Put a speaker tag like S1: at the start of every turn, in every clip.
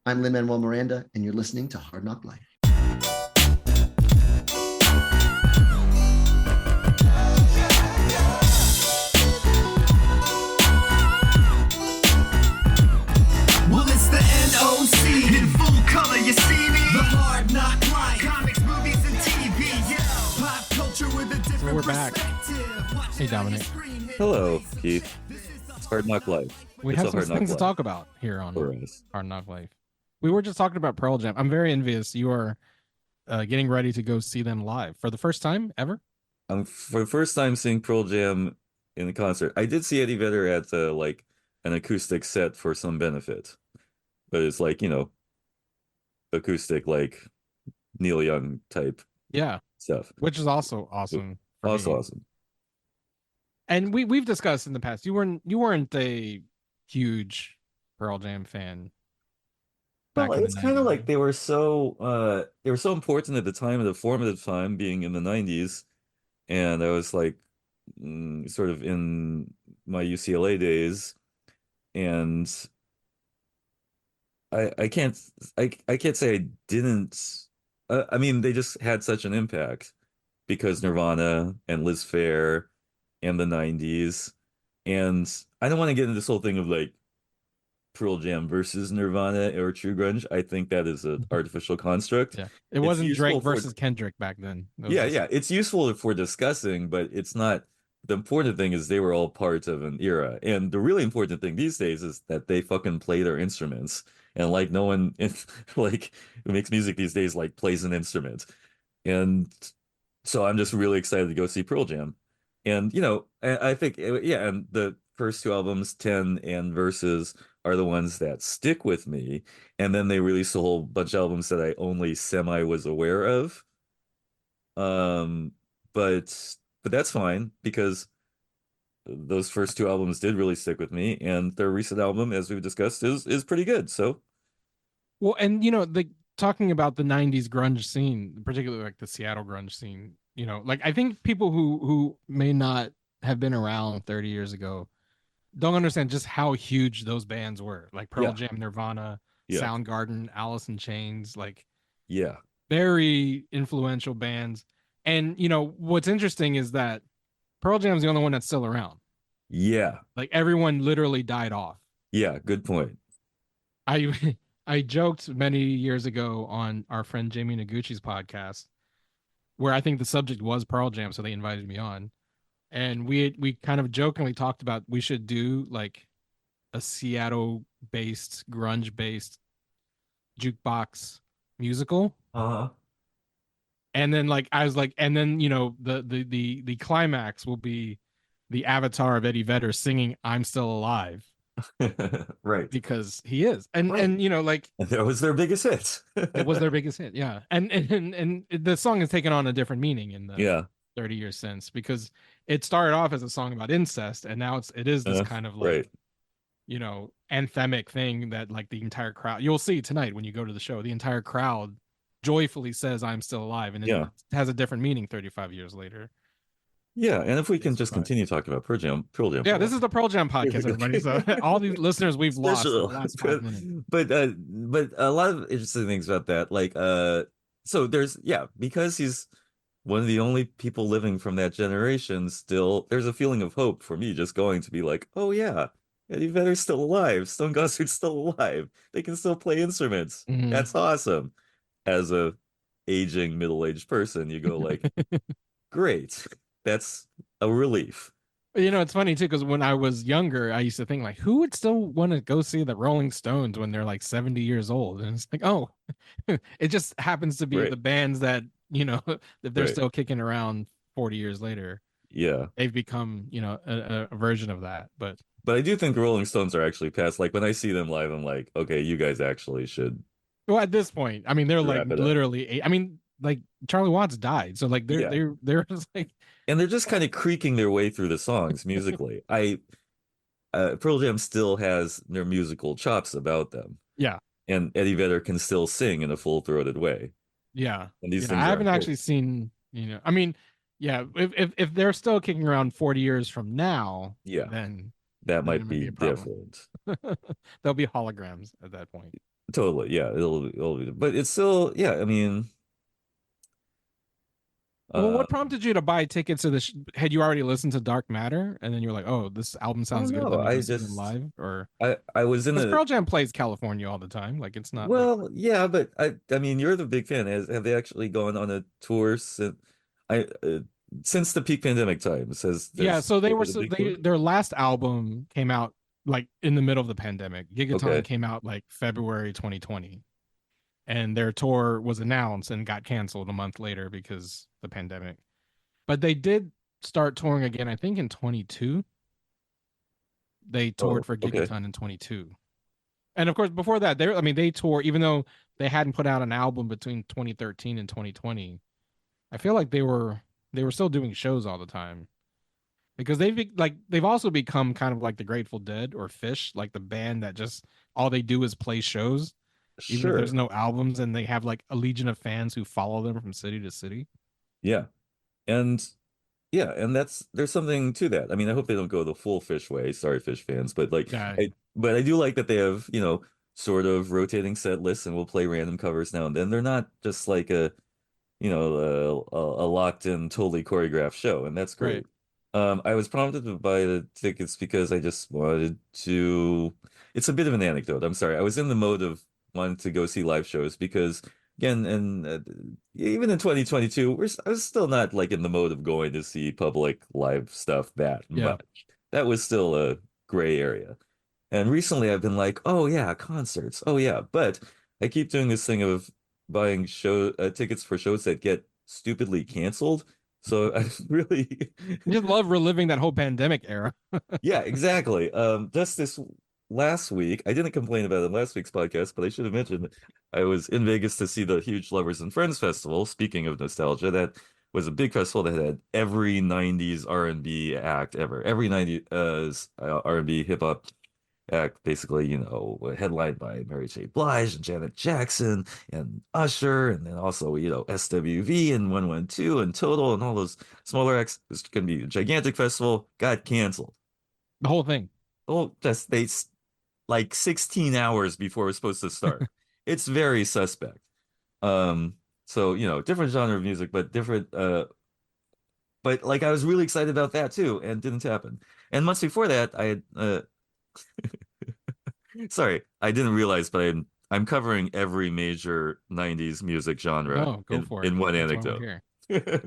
S1: I'm Lin-Manuel Miranda, and you're listening to Hard Knock Life.
S2: Well, it's the NOC in full color, you see me? The Hard Knock Life, comics, movies, and TV, yeah. Pop culture with a different
S3: we're back.
S2: perspective.
S3: Hey, Dominic.
S4: Hello, Keith. It's Hard Knock Life.
S3: We
S4: It's
S3: have
S4: a
S3: some
S4: Hard Knock
S3: things to
S4: Life
S3: talk about here on
S4: for us.
S3: Hard Knock Life. We were just talking about Pearl Jam. I'm very envious. You are getting ready to go see them live for the first time ever.
S4: For the first time seeing Pearl Jam in a concert. I did see Eddie Vedder at like an acoustic set for some benefit, but it's like, you know, acoustic, like Neil Young type
S3: Yeah,
S4: stuff.
S3: which is also awesome. For
S4: Also
S3: me.
S4: awesome.
S3: And we've discussed in the past. You weren't a huge Pearl Jam fan.
S4: Well,
S3: back in the
S4: it's kind of
S3: 90s,
S4: like
S3: right?
S4: they were so important at the time, at the formative time, being in the 90s, and I was like sort of in my UCLA days, and I can't say I didn't. I mean, they just had such an impact because Nirvana and Liz Phair and the 90s, and I don't want to get into this whole thing of like Pearl Jam versus Nirvana or true grunge. I think that is an artificial construct.
S3: Yeah, it
S4: It's
S3: wasn't
S4: useful
S3: Drake
S4: for
S3: versus Kendrick back then. It was
S4: yeah,
S3: just-
S4: yeah. It's useful for discussing, but it's not. The important thing is they were all part of an era. And the really important thing these days is that they fucking play their instruments. And like no one like who makes music these days like plays an instrument. And so I'm just really excited to go see Pearl Jam. And you know, I think yeah, and the first two albums, 10 and Versus, are the ones that stick with me. And then they released a whole bunch of albums that I only semi was aware of. Um, but that's fine because those first two albums did really stick with me, and their recent album, as we've discussed, is pretty good. So
S3: Well, and you know, talking about the '90s grunge scene, particularly like the Seattle grunge scene. You know, like I think people who may not have been around 30 years ago don't understand just how huge those bands were. Like Pearl
S4: yeah,
S3: Jam, Nirvana,
S4: yeah,
S3: Soundgarden, Alice in Chains, like
S4: yeah,
S3: very influential bands. And you know, what's interesting is that Pearl Jam's the only one that's still around.
S4: yeah,
S3: Like everyone literally died off.
S4: yeah. Good point.
S3: I I joked many years ago on our friend Jamie Noguchi's podcast, where I think the subject was Pearl Jam, so they invited me on, and we kind of jokingly talked about we should do like a Seattle-based, grunge-based jukebox musical.
S4: Uh-huh.
S3: And then like I was like, and then you know the climax will be the avatar of Eddie Vedder singing "I'm Still Alive"
S4: Right.
S3: because he is, and
S4: Right.
S3: and you know like
S4: That was their biggest hit.
S3: it was their biggest hit, yeah. And the song has taken on a different meaning in the
S4: Yeah.
S3: 30 years since, because it started off as a song about incest, and now it is this kind of like
S4: Right.
S3: you know anthemic thing that like the entire crowd, you'll see tonight when you go to the show, the entire crowd joyfully says "I'm still alive," and it
S4: Yeah.
S3: has a different meaning 35 years later.
S4: Yeah. And if we can
S3: It's
S4: just
S3: fine.
S4: continue talking about Pearl Jam.
S3: Yeah,
S4: for a
S3: this
S4: while.
S3: is the Pearl Jam podcast, everybody. So all these listeners we've lost in the
S4: Special.
S3: last 5 minutes.
S4: But a lot of interesting things about that. Like so there's because he's one of the only people living from that generation still, there's a feeling of hope for me just going to be like, oh yeah, Eddie Vedder's still alive, Stone Gossard's still alive. They can still play instruments.
S3: Mhm.
S4: That's awesome. As a aging middle-aged person, you go like, great. That's a relief.
S3: You know, it's funny too, because when I was younger, I used to think like, who would still want to go see the Rolling Stones when they're like 70 years old? And it's like, oh, it just happens to be
S4: Right.
S3: the bands that, you know, if they're
S4: Right.
S3: still kicking around 40 years later,
S4: Yeah.
S3: they've become, you know, a version of that. But
S4: But I do think Rolling Stones are actually past. Like when I see them live, I'm like, okay, you guys actually should.
S3: well, at this point, I mean, they're like
S4: Wrap it up.
S3: literally, I mean, like Charlie Watts died. So like
S4: Yeah.
S3: they're just like,
S4: And they're just kind of creaking their way through the songs musically. Pearl Jam still has their musical chops about them.
S3: yeah.
S4: And Eddie Vedder can still sing in a full-throated way.
S3: Yeah.
S4: And these
S3: Yeah,
S4: things
S3: I
S4: are
S3: haven't actually
S4: important.
S3: seen, you know, I mean, yeah, if they're still kicking around 40 years from now,
S4: Yeah.
S3: then
S4: That
S3: there
S4: might
S3: may
S4: be
S3: a problem.
S4: different.
S3: There'll be holograms at that point.
S4: totally, yeah, but it's still, yeah, I mean,
S3: Well, what
S4: um,
S3: prompted you to buy tickets to the? Had you already listened to Dark Matter, and then you're like, "Oh, this album
S4: I
S3: sounds
S4: don't
S3: good.
S4: know.
S3: Let me go see them live." Or
S4: I was in
S3: because
S4: a
S3: Pearl Jam plays California all the time, like it's not like
S4: well, yeah, but I mean, you're the big fan. Have they actually gone on a tour I since the peak pandemic times?
S3: yeah.
S4: Has
S3: So they
S4: there
S3: were
S4: been a
S3: so
S4: big tour?
S3: they their last album came out like in the middle of the pandemic. Gigaton
S4: Okay,
S3: came out like February 2020, and their tour was announced and got canceled a month later because the pandemic. But they did start touring again, I think in 22. They toured
S4: oh,
S3: for
S4: okay,
S3: Gigaton in 22. And of course, before that, I mean, they tour, even though they hadn't put out an album between 2013 and 2020. I feel like they were still doing shows all the time because they've also become kind of like the Grateful Dead or Fish, like the band that just all they do is play shows, even if there's
S4: sure,
S3: no albums, and they have like a legion of fans who follow them from city to city.
S4: yeah, and yeah, and there's something to that. I mean, I hope they don't go the full Fish way. Sorry, Fish fans, but like,
S3: Yeah,
S4: but I do like that they have, sort of rotating set lists and will play random covers now and then. They're not just like a locked in, totally choreographed show, and that's
S3: right.
S4: great. I was prompted to buy the tickets because I just wanted to. It's a bit of an anecdote. I'm sorry. I was in the mode of wanting to go see live shows because, again, and even in 2022, I was still not like in the mode of going to see public live stuff that
S3: Yeah.
S4: much. That was still a gray area. And recently I've been like, oh yeah, concerts. Oh yeah. But I keep doing this thing of buying show tickets for shows that get stupidly canceled. So I really
S3: I just love reliving that whole pandemic era.
S4: yeah, exactly. Just this last week, I didn't complain about it in last week's podcast, but I should have mentioned I was in Vegas to see the huge Lovers and Friends festival. Speaking of nostalgia, that was a big festival that had every 90s R&B act ever. Every 90s R&B hip hop act, basically, headlined by Mary J. Blige and Janet Jackson and Usher, and then also, SWV and 112 and Total and all those smaller acts. It was going to be a gigantic festival, got canceled.
S3: The whole thing.
S4: Oh, just like 16 hours before it was supposed to start. It's very suspect. So, different genre of music, but different, but like I was really excited about that too, and didn't happen. And months before that, I had sorry, I didn't realize, but I'm covering every major 90s music genre
S3: No, go
S4: in
S3: for it.
S4: in one
S3: That's why we're
S4: anecdote.
S3: here.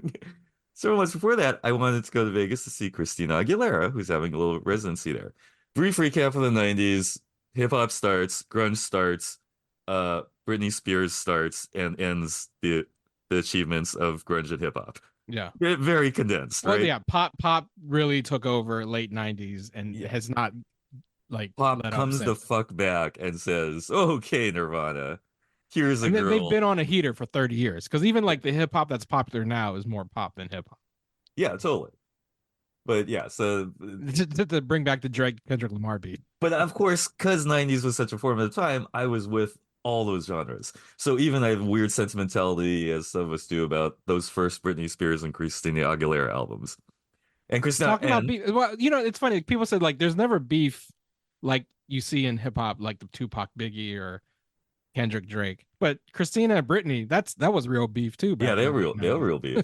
S4: Several months before that, I wanted to go to Vegas to see Christina Aguilera, who's having a little residency there. Brief recap of the 90s, hip hop starts, grunge starts, Britney Spears starts and ends the achievements of grunge and hip hop.
S3: Yeah.
S4: Very condensed,
S3: Well,
S4: right?
S3: yeah, pop really took over late 90s and
S4: Yeah.
S3: has not like
S4: Pop
S3: let up
S4: comes the
S3: since.
S4: fuck back and says, "Okay, Nirvana, here's a
S3: And then they've
S4: girl."
S3: been on a heater for 30 years because even like the hip hop that's popular now is more pop than hip hop.
S4: Yeah, totally. But yeah, so
S3: To bring back the Drake Kendrick Lamar beat.
S4: but of course, because 90s was such a formative time, I was with all those genres. So even I have weird sentimentality, as some of us do, about those first Britney Spears and Christina Aguilera albums. And Christina
S3: Talking about
S4: and
S3: beef, well, it's funny. People said like there's never beef like you see in hip hop, like the Tupac Biggie or Kendrick Drake. But Christina and Britney, that was real beef too
S4: yeah,
S3: back in the late
S4: they're
S3: 90s.
S4: real beef.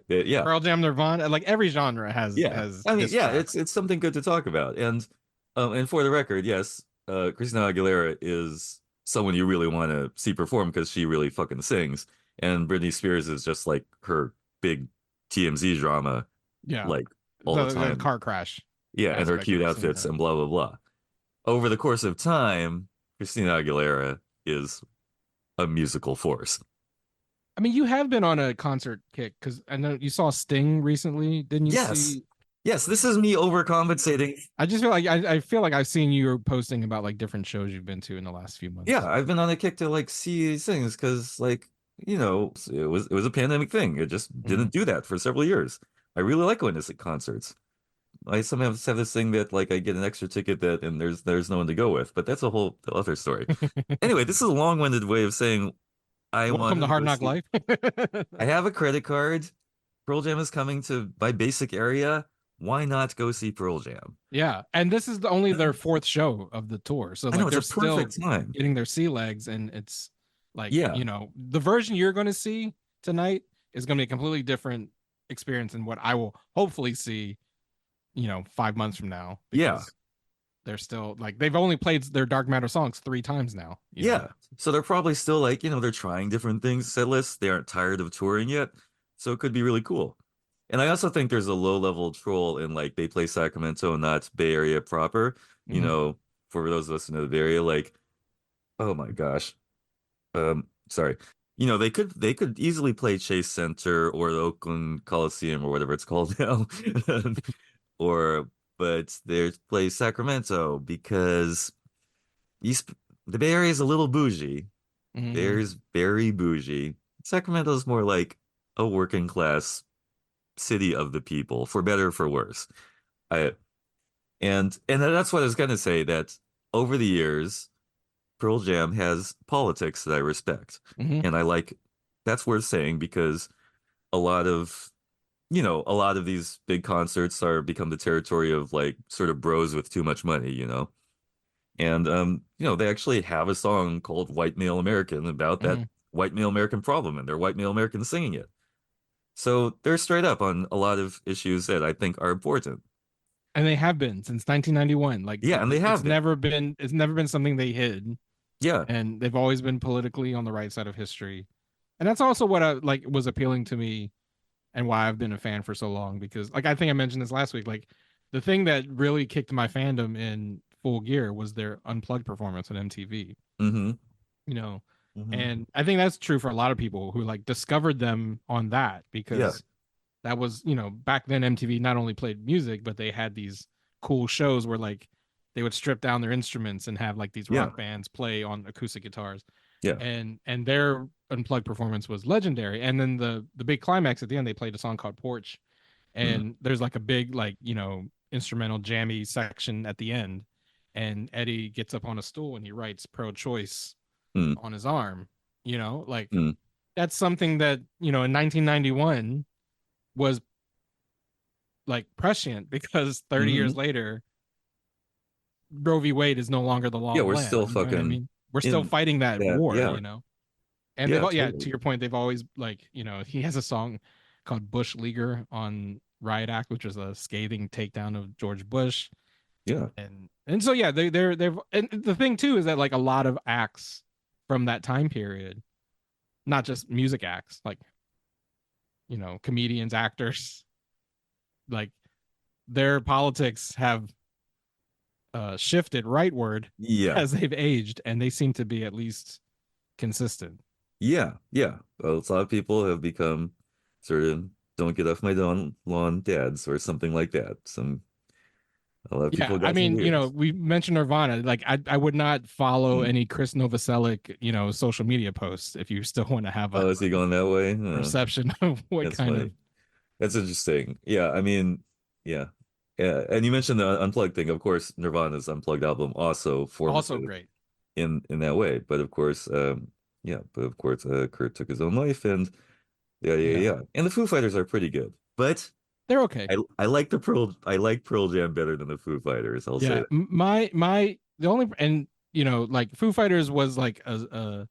S4: Yeah.
S3: Pearl Jam, Nirvana, like every genre has
S4: Yeah.
S3: has
S4: I mean,
S3: diss
S4: yeah,
S3: tracks.
S4: it's something good to talk about. And for the record, yes, Christina Aguilera is someone you really want to see perform because she really fucking sings. And Britney Spears is just like her big TMZ drama,
S3: Yeah,
S4: like all the
S3: the
S4: time.
S3: car crash
S4: Yeah, and her
S3: aspect of
S4: cute
S3: her singing
S4: outfits
S3: her.
S4: and blah blah blah. Over the course of time, Christina Aguilera is a musical force.
S3: I mean, you have been on a concert kick because I know you saw Sting recently. Didn't you
S4: Yes.
S3: see?
S4: Yes, this is me overcompensating.
S3: I just feel like I feel like I've seen you posting about like different shows you've been to in the last few
S4: Yeah,
S3: months.
S4: I've been on a kick to like see these things because like, it was a pandemic thing. It just
S3: Mhm.
S4: didn't do that for several years. I really like going to see concerts. I sometimes have this thing that like I get an extra ticket that and there's no one to go with, but that's a whole other story. Anyway, this is a long-winded way of saying I
S3: Welcome
S4: wanted
S3: to
S4: to
S3: Hard
S4: go
S3: Knock
S4: see.
S3: Life.
S4: I have a credit card. Pearl Jam is coming to my basic area. why not go see Pearl Jam?
S3: Yeah, and this is only their fourth show of the tour, so
S4: I know
S3: like
S4: it's
S3: they're
S4: a
S3: still
S4: perfect time.
S3: getting their sea legs, and it's like
S4: Yeah,
S3: the version you're going to see tonight is going to be a completely different experience than what I will hopefully see 5 months from now,
S4: yeah,
S3: because they're still like they've only played their Dark Matter songs 3 times now.
S4: yeah. So they're probably still like, they're trying different things, set lists. They aren't tired of touring yet. So it could be really cool. And I also think there's a low level troll in like they play Sacramento, not Bay Area proper.
S3: Mhm.
S4: For those listening to the Bay Area, like, oh my gosh. Sorry. They could easily play Chase Center or the Oakland Coliseum or whatever it's called now. Or but they play Sacramento because East the Bay Area is a little bougie.
S3: Mhm.
S4: There's very bougie. Sacramento's more like a working class city of the people, for better or for worse. I and that's what I was gonna say, that over the years, Pearl Jam has politics that I respect.
S3: Mhm.
S4: And I like that's worth saying because a lot of a lot of these big concerts are become the territory of like sort of bros with too much money. And they actually have a song called White Male American about that
S3: Mhm.
S4: white male American problem, and they're white male Americans singing it. So they're straight up on a lot of issues that I think are important.
S3: And they have been since 1991. Like
S4: Yeah, and they
S3: it's
S4: have been.
S3: never been something they hid,
S4: Yeah.
S3: and they've always been politically on the right side of history. And that's also what I like was appealing to me, and why I've been a fan for so long, because like I think I mentioned this last week, like the thing that really kicked my fandom in full gear was their unplugged performance on MTV.
S4: Mm-hmm.
S3: you know
S4: Mm-hmm.
S3: and I think that's true for a lot of people who like discovered them on that,
S4: Yeah.
S3: because that was back then MTV not only played music, but they had these cool shows where like they would strip down their instruments and have like these
S4: Yeah.
S3: rock bands play on acoustic guitars,
S4: Yeah.
S3: and their unplugged performance was legendary. And then the big climax at the end, they played a song called Porch,
S4: Mm.
S3: and there's like a big like instrumental jammy section at the end, and Eddie gets up on a stool and he writes pro-choice
S4: Mm.
S3: on his arm. Like
S4: Mm.
S3: that's something that in 1991 was like prescient, because 30
S4: Mm-hmm.
S3: years later Roe v. Wade is no longer the law
S4: Yeah,
S3: of the
S4: we're
S3: land.
S4: still
S3: You know what I
S4: fucking
S3: mean? We're still
S4: in
S3: fighting that
S4: that.
S3: war.
S4: Yeah.
S3: And
S4: Yeah,
S3: yeah, to
S4: totally.
S3: your point, they've always like he has a song called Bush Leaguer on Riot Act, which is a scathing takedown of George Bush.
S4: Yeah.
S3: And so yeah, they've and the thing too is that like a lot of acts from that time period, not just music acts, like comedians, actors, like their politics have shifted rightward
S4: Yeah.
S3: as they've aged, and they seem to be at least consistent.
S4: Yeah. Yeah. A lot of people have become sort of don't get off my lawn dads or something like that. A lot of people
S3: Yeah,
S4: have
S3: I
S4: got some
S3: mean,
S4: weirds.
S3: we mentioned Nirvana. Like, I would not follow
S4: Mm.
S3: any Chris Novoselic, social media posts if you still want to have
S4: Oh,
S3: a
S4: is he going that way?
S3: perception of what
S4: That's
S3: kind of.
S4: funny. That's interesting. Yeah, I mean, yeah. Yeah. And you mentioned the unplugged thing. Of course, Nirvana's unplugged album also
S3: Also
S4: formative
S3: great.
S4: in that way. But of course, Kurt took his own life, and yeah, yeah,
S3: Yeah,
S4: yeah. And the Foo Fighters are pretty good. But
S3: they're okay.
S4: I like Pearl Jam better than the Foo Fighters, I'll say
S3: Yeah,
S4: that.
S3: my the only, and like Foo Fighters was like a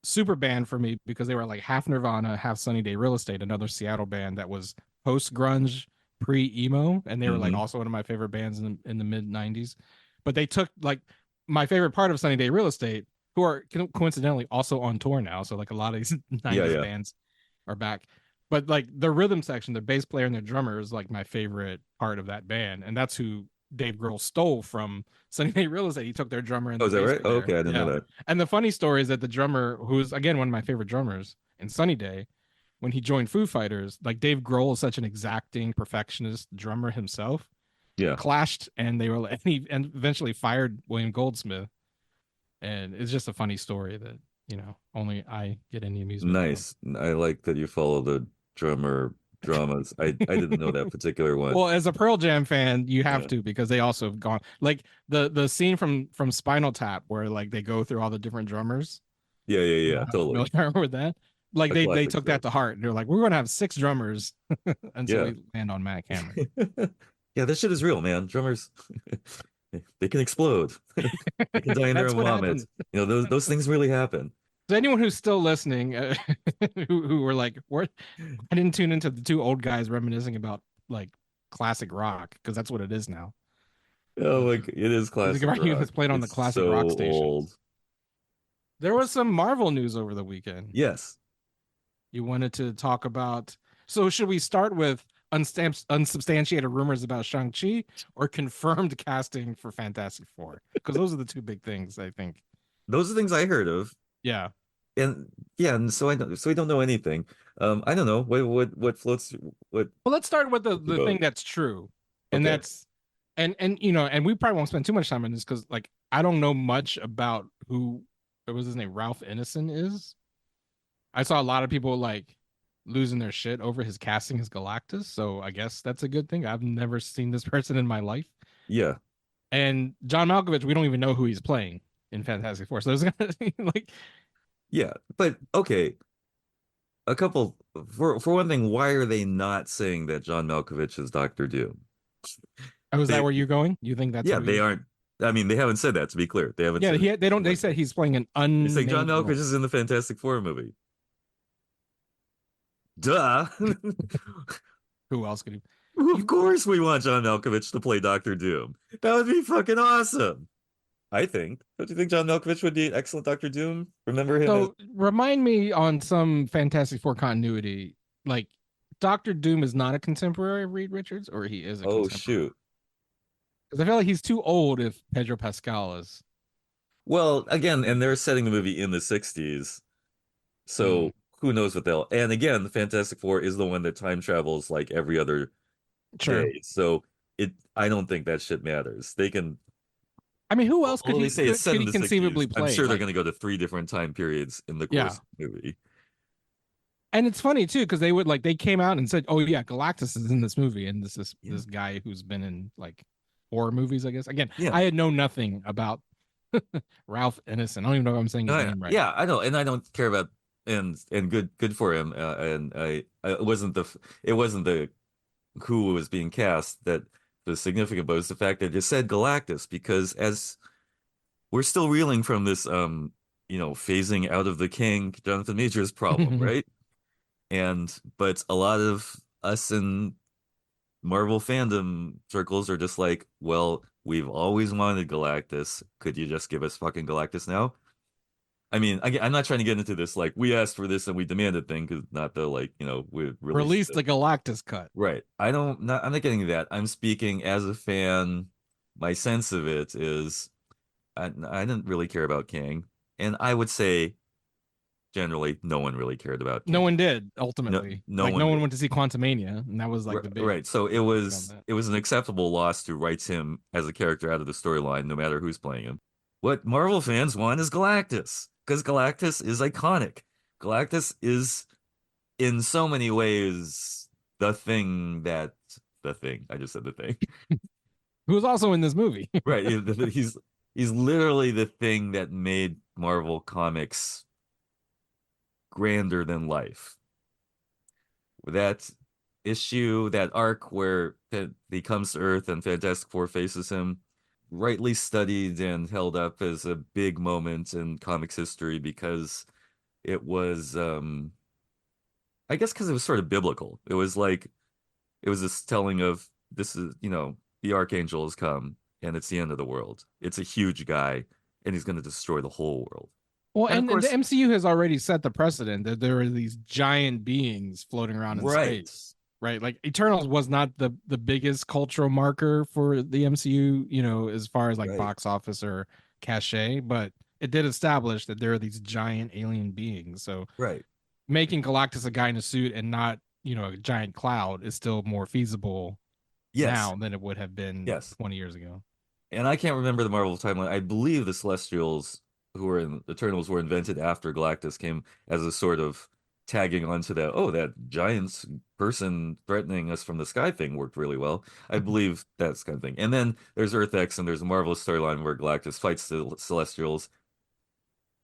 S3: super band for me, because they were like half Nirvana, half Sunny Day Real Estate, another Seattle band that was post grunge, pre emo, and they were like
S4: Hmm.
S3: also one of my favorite bands in the mid '90s. But they took like my favorite part of Sunny Day Real Estate, who are coincidentally also on tour now, so like a lot of these
S4: Yeah,
S3: '90s
S4: yeah.
S3: bands are back. But like the rhythm section, the bass player and the drummer is like my favorite part of that band, and that's who Dave Grohl stole from Sunny Day Real Estate. He took their drummer and
S4: Oh,
S3: the
S4: is that
S3: bass
S4: right? Oh,
S3: player.
S4: okay, I didn't know
S3: Yeah.
S4: that.
S3: And the funny story is that the drummer, who's again one of my favorite drummers in Sunny Day, when he joined Foo Fighters, like Dave Grohl is such an exacting perfectionist drummer himself,
S4: Yeah.
S3: clashed, and they were like, and eventually fired William Goldsmith. And it's just a funny story that only I get any amusement from.
S4: Nice. I like that you follow the drummer dramas. I didn't know that particular one.
S3: Well, as a Pearl Jam fan, you have
S4: Yeah.
S3: to, because they also have gone like the scene from Spinal Tap, where like they go through all the different drummers.
S4: Yeah, yeah,
S3: You
S4: yeah,
S3: know,
S4: totally.
S3: familiar with that? like
S4: A
S3: they
S4: classic
S3: took that
S4: trope.
S3: to heart. They're like, we're gonna have 6 drummers until
S4: Yeah.
S3: we land on Matt Cameron.
S4: Yeah, this shit is real, man. Drummers, they can explode. They can die in their
S3: That's
S4: own
S3: what
S4: vomit.
S3: happened.
S4: Those things really happen.
S3: So anyone who's still listening, who were like, "What?" I didn't tune into the 2 old guys reminiscing about like classic rock because that's what it is now.
S4: Oh
S3: Uh,
S4: my, it is
S3: Music
S4: classic
S3: about you
S4: rock.
S3: that's played on the
S4: It's
S3: classic
S4: so
S3: rock stations.
S4: old.
S3: There was some Marvel news over the weekend.
S4: Yes.
S3: You wanted to talk about. So should we start with unsubstantiated rumors about Shang-Chi or confirmed casting for Fantastic Four? Because those are the 2 big things, I think.
S4: Those are things I heard of.
S3: Yeah.
S4: And yeah, and so we don't know anything. I don't know. What floats what
S3: Well, let's start with
S4: floats your
S3: the thing
S4: boat.
S3: that's true. And
S4: Okay.
S3: that's and you know, and we probably won't spend too much time on this because like I don't know much about who what was his name, Ralph Ineson is. I saw a lot of people like losing their shit over his casting as Galactus, so I guess that's a good thing. I've never seen this person in my life.
S4: Yeah.
S3: And John Malkovich, we don't even know who he's playing in Fantastic Four. So there's gonna like
S4: Yeah. But okay, a couple for one thing, why are they not saying that John Malkovich is Doctor Doom?
S3: oh, is that
S4: They
S3: where you're going? You think that's
S4: yeah,
S3: who he
S4: they
S3: is?
S4: aren't. I mean, they haven't said that, to be clear. They haven't
S3: Yeah,
S4: said
S3: they don't they
S4: like
S3: said
S4: that.
S3: he's playing an
S4: They say John
S3: unnamed
S4: Malkovich
S3: role.
S4: is in the Fantastic Four movie. Duh.
S3: Who else could he
S4: Of course we want John Malkovich to play Doctor Doom. That would be fucking awesome. I think. Don't you think John Malkovich would be an excellent Doctor Doom? Remember him as
S3: So remind me on some Fantastic Four continuity, like Doctor Doom is not a contemporary of Reed Richards, or he is a
S4: oh
S3: contemporary.
S4: shoot.
S3: Because I feel like he's too old if Pedro Pascal is.
S4: Well, again, and they're setting the movie in the 60s.
S3: Mm,
S4: So who knows what they'll and again, the Fantastic Four is the one that time travels like every other
S3: sure.
S4: day. So it I don't think that shit matters. They can
S3: I mean, who else
S4: although they say it's set
S3: could
S4: in
S3: he
S4: the 60s,
S3: conceivably
S4: I'm
S3: play?
S4: sure they're
S3: Like,
S4: gonna go to 3 different time periods in the
S3: yeah.
S4: course of the movie.
S3: And it's funny too, because they would like they came out and said, "Oh yeah, Galactus is in this movie," and this is
S4: Yeah.
S3: this guy who's been in like horror movies, I guess. Again,
S4: Yeah.
S3: I had known nothing about Ralph Ineson. I don't even know if I'm saying his name right.
S4: Yeah, I know, and I don't care about and good for him. And it wasn't it wasn't the who was being cast that was significant, but it was the fact that it said Galactus because as we're still reeling from this phasing out of the King Jonathan Majors problem, right? And but a lot of us in Marvel fandom circles are just like, well, we've always wanted Galactus. Could you just give us fucking Galactus now? I mean, I'm not trying to get into this like we asked for this and we demanded thing because not the like we released
S3: Release the Galactus cut.
S4: right. I'm not getting that. I'm speaking as a fan. My sense of it is I didn't really care about King, and I would say generally no one really cared about
S3: No
S4: King.
S3: one did
S4: No,
S3: ultimately.
S4: no
S3: Like
S4: one
S3: no one
S4: did.
S3: went to see Quantumania, and that was like the big
S4: Right. So
S3: big thing on that.
S4: it was an acceptable loss to write him as a character out of the storyline, no matter who's playing him. What Marvel fans want is Galactus, because Galactus is iconic. Galactus is in so many ways the thing. I just said the thing.
S3: Who was also in this movie.
S4: Right. He's literally the thing that made Marvel Comics grander than life. That issue, that arc where he comes to Earth and Fantastic Four faces him, rightly studied and held up as a big moment in comics history because it was I guess because it was sort of biblical. It was like it was this telling of this is, the archangel has come and it's the end of the world. It's a huge guy and he's going to destroy the whole world.
S3: Well,
S4: And of
S3: and the
S4: course,
S3: MCU has already set the precedent that there are these giant beings floating around in
S4: right.
S3: space, right? Like Eternals was not the biggest cultural marker for the MCU, as far as like
S4: Right.
S3: box office or cachet, but it did establish that there are these giant alien beings. So
S4: Right.
S3: making Galactus a guy in a suit and not, a giant cloud is still more feasible
S4: Yes.
S3: now than it would have been
S4: Yes.
S3: 20 years ago.
S4: And I can't remember the Marvel timeline. I believe the Celestials who were in Eternals were invented after Galactus came as a sort of tagging onto that giant person threatening us from the sky thing worked really well. I believe that's kind of thing. And then there's Earth X and there's a Marvel storyline where Galactus fights the Celestials.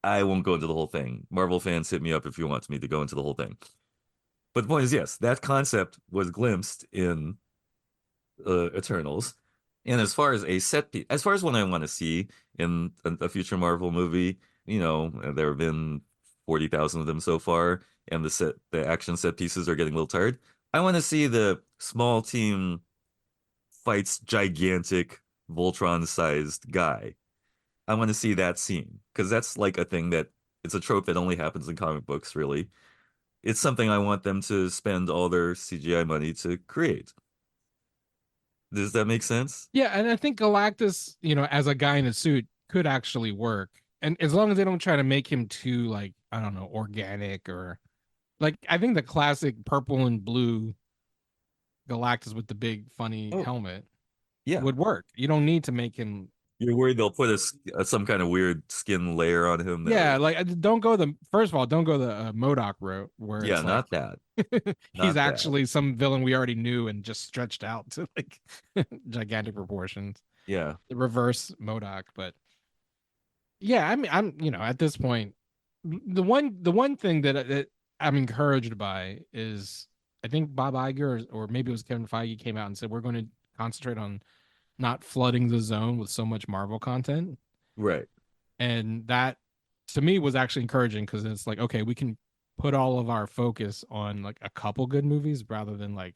S4: I won't go into the whole thing. Marvel fans, hit me up if you want me to go into the whole thing. But the point is, yes, that concept was glimpsed in Eternals. And as far as a set piece, as far as what I want to see in a future Marvel movie, there have been 40,000 of them so far, and the action set pieces are getting a little tired. I want to see the small team fights gigantic Voltron-sized guy. I want to see that scene because that's like a thing that it's a trope that only happens in comic books, really. It's something I want them to spend all their CGI money to create. Does that make sense?
S3: Yeah, and I think Galactus, as a guy in a suit, could actually work. And as long as they don't try to make him too, like, I don't know, organic, or like, I think the classic purple and blue Galactus with the big funny
S4: Oh,
S3: helmet
S4: yeah.
S3: would work. You don't need to make him.
S4: You're worried they'll put some kind of weird skin layer on him
S3: Yeah,
S4: that,
S3: like, don't go the first of all, don't go the MODOK route where
S4: yeah,
S3: it's like
S4: not that.
S3: he's
S4: Not that.
S3: actually some villain we already knew and just stretched out to like gigantic proportions.
S4: Yeah.
S3: The reverse MODOK, but yeah, I mean, I'm at this point, the one thing that I'm encouraged by is I think Bob Iger or maybe it was Kevin Feige came out and said we're going to concentrate on not flooding the zone with so much Marvel content,
S4: Right.
S3: and that to me was actually encouraging because it's like, okay, we can put all of our focus on like a couple good movies rather than like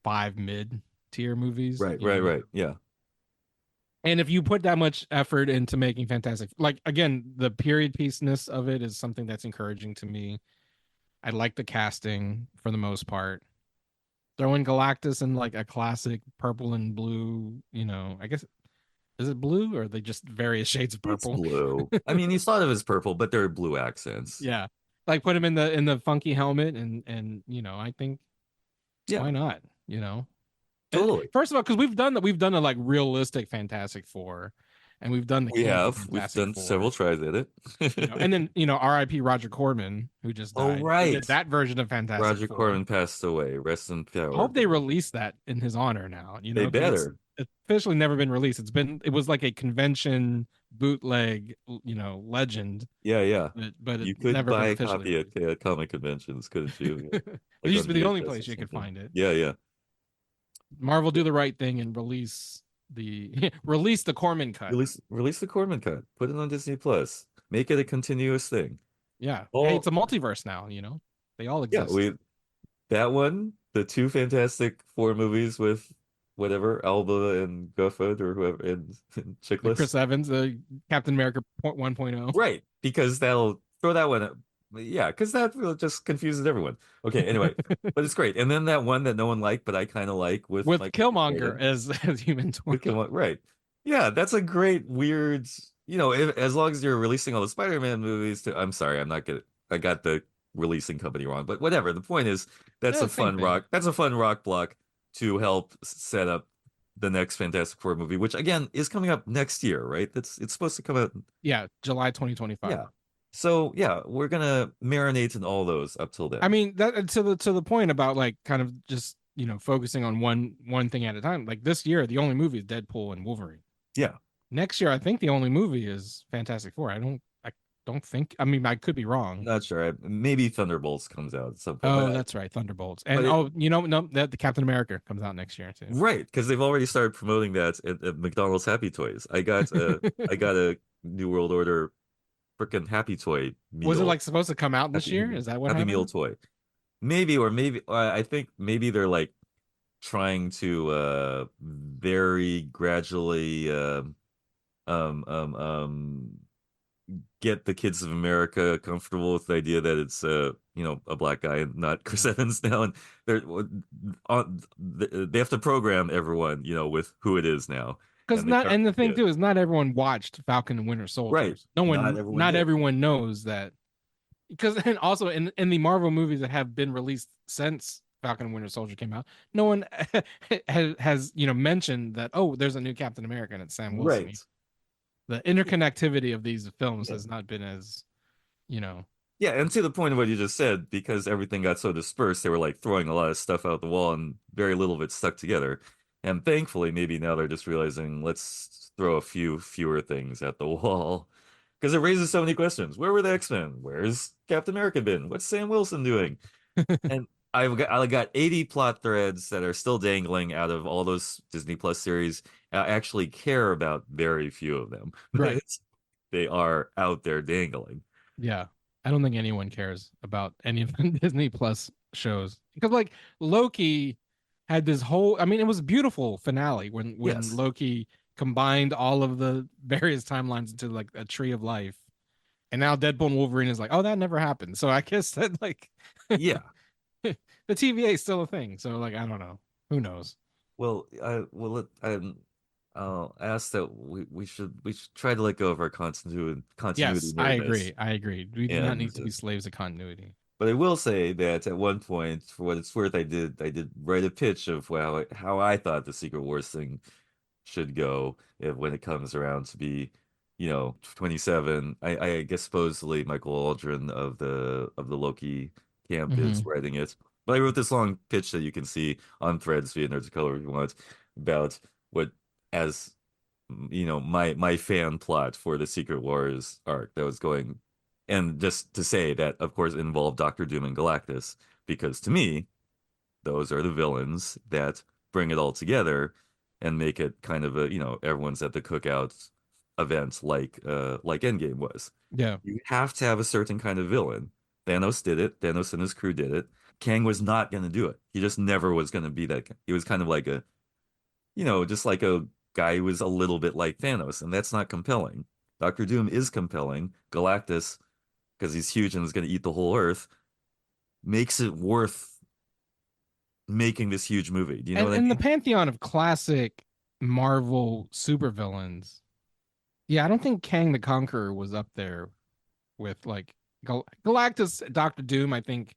S3: 5 mid tier movies.
S4: Right. Right. Right. Yeah.
S3: And if you put that much effort into making Fantastic, like again, the period piece-ness of it is something that's encouraging to me. I like the casting for the most part. Throwing Galactus in like a classic purple and blue, I guess, is it blue or are they just various shades of
S4: It's
S3: purple?
S4: blue. I mean, he's thought of as purple, but there are blue accents.
S3: Yeah. Like put him in the funky helmet and I think
S4: Yeah.
S3: why not? You know.
S4: Totally.
S3: First of all, because we've done a like realistic Fantastic Four, and we've done the
S4: We
S3: campy
S4: have. We've
S3: Fantastic
S4: done
S3: Four.
S4: several tries at it.
S3: And then R.I.P. Roger Corman, who just
S4: Oh,
S3: died. Who
S4: right.
S3: did that version of Fantastic
S4: Roger
S3: Four.
S4: Corman passed away. Rest in power.
S3: I hope they release that in his honor now.
S4: They
S3: 'Cause
S4: better.
S3: it's officially never been released. It was like a convention bootleg, legend,
S4: Yeah, yeah.
S3: but
S4: You
S3: it's
S4: could
S3: never
S4: buy
S3: been
S4: a
S3: officially
S4: copy at comic conventions, couldn't you?
S3: released.
S4: Like
S3: It used
S4: on
S3: to be the only
S4: VHS
S3: place
S4: or
S3: you could
S4: something.
S3: find it.
S4: Yeah, yeah.
S3: Marvel do the right thing and release release the Corman cut.
S4: Release the Corman cut. Put it on Disney Plus. Make it a continuous thing.
S3: Yeah.
S4: Oh,
S3: Hey, it's a multiverse now, They all
S4: yeah,
S3: exist.
S4: that one, the two Fantastic Four movies with whatever, Alba and Gufford or whoever and
S3: The Chris
S4: Chickless.
S3: Evans, the Captain America 1.0.
S4: Right, because that'll throw that one up. Yeah, because that will just confuses everyone. Okay, anyway, but it's great. And then that one that no one liked, but I kind of like with
S3: With
S4: Michael B.
S3: Killmonger
S4: Jordan.
S3: as Human Torch.
S4: Right. Yeah, that's a great weird, as long as you're releasing all the Spider-Man movies I'm sorry, I'm not good. I got the releasing company wrong, but whatever. The point is
S3: Yeah, same thing.
S4: that's a fun rock block to help set up the next Fantastic Four movie, which again is coming up next year, right? It's supposed to come out.
S3: Yeah, July 2025.
S4: Yeah. So yeah, we're gonna marinate in all those up till then.
S3: I mean, that to the point about like kind of just, focusing on one thing at a time. Like this year, the only movie is Deadpool and Wolverine.
S4: Yeah.
S3: Next year, I think the only movie is Fantastic Four. I don't think. I mean, I could be wrong.
S4: Not sure. Maybe Thunderbolts comes out at some point.
S3: Oh, that's right, Thunderbolts. And no, that the Captain America comes out next year too.
S4: Right, because they've already started promoting that at McDonald's Happy Toys. I got a New World Order freaking Happy Toy meal.
S3: Was it like supposed to come out this
S4: Happy
S3: year?
S4: Meal-
S3: Is that what
S4: Happy
S3: happened?
S4: Meal toy? Maybe, or maybe I think maybe they're like trying to very gradually um um um get the kids of America comfortable with the idea that it's a black guy and not Chris Evans now, and they have to program everyone with who it is now.
S3: Because and the thing
S4: Yeah.
S3: too is not everyone watched Falcon and Winter Soldier.
S4: Right.
S3: Not
S4: did.
S3: everyone knows that. Because and also in the Marvel movies that have been released since Falcon and Winter Soldier came out, no one has mentioned that, oh, there's a new Captain America and it's Sam Wilson.
S4: Right.
S3: The interconnectivity of these films
S4: Yeah.
S3: has not been as
S4: Yeah, and to the point of what you just said, because everything got so dispersed, they were like throwing a lot of stuff out the wall and very little of it stuck together. And thankfully, maybe now they're just realizing let's throw a few fewer things at the wall because it raises so many questions. Where were the X-Men? Where's Captain America been? What's Sam Wilson doing? And I got 80 plot threads that are still dangling out of all those Disney Plus series. I actually care about very few of them, but
S3: Right.
S4: they are out there dangling.
S3: Yeah. I don't think anyone cares about any of the Disney Plus shows because like Loki had this whole I mean it was a beautiful finale when
S4: Yes.
S3: Loki combined all of the various timelines into like a tree of life. And now Deadpool and Wolverine is like, "Oh, that never happened." So I guess that like
S4: Yeah.
S3: the TVA is still a thing. So like I don't know. Who knows?
S4: Well, I'll ask that we should try to let go of our continuity
S3: Yes, I
S4: nerdness.
S3: agree. I agree. We do not
S4: And
S3: need to be slaves of continuity.
S4: but I will say that at one point, for what it's worth, I did write a pitch of how I thought the Secret Wars thing should go if, when it comes around to be, 27. I guess supposedly Michael Aldrin of the Loki camp is
S3: Hmm.
S4: writing it. But I wrote this long pitch that you can see on Threads via Nerds of Color if you want about what as my fan plot for the Secret Wars arc that was going, and just to say that of course it involved Doctor Doom and Galactus, because to me those are the villains that bring it all together and make it kind of a, everyone's at the cookout event like Endgame was.
S3: Yeah.
S4: You have to have a certain kind of villain. Thanos did it. Thanos and his crew did it. Kang was not going to do it. He just never was going to be that. He was kind of like just like a guy who was a little bit like Thanos, and that's not compelling. Doctor Doom is compelling. Galactus, because he's huge and is going to eat the whole Earth, makes it worth making this huge movie. Do you know
S3: And
S4: what I
S3: in the
S4: mean?
S3: pantheon of classic Marvel supervillains, yeah, I don't think Kang the Conqueror was up there with like Galactus, Doctor Doom. I think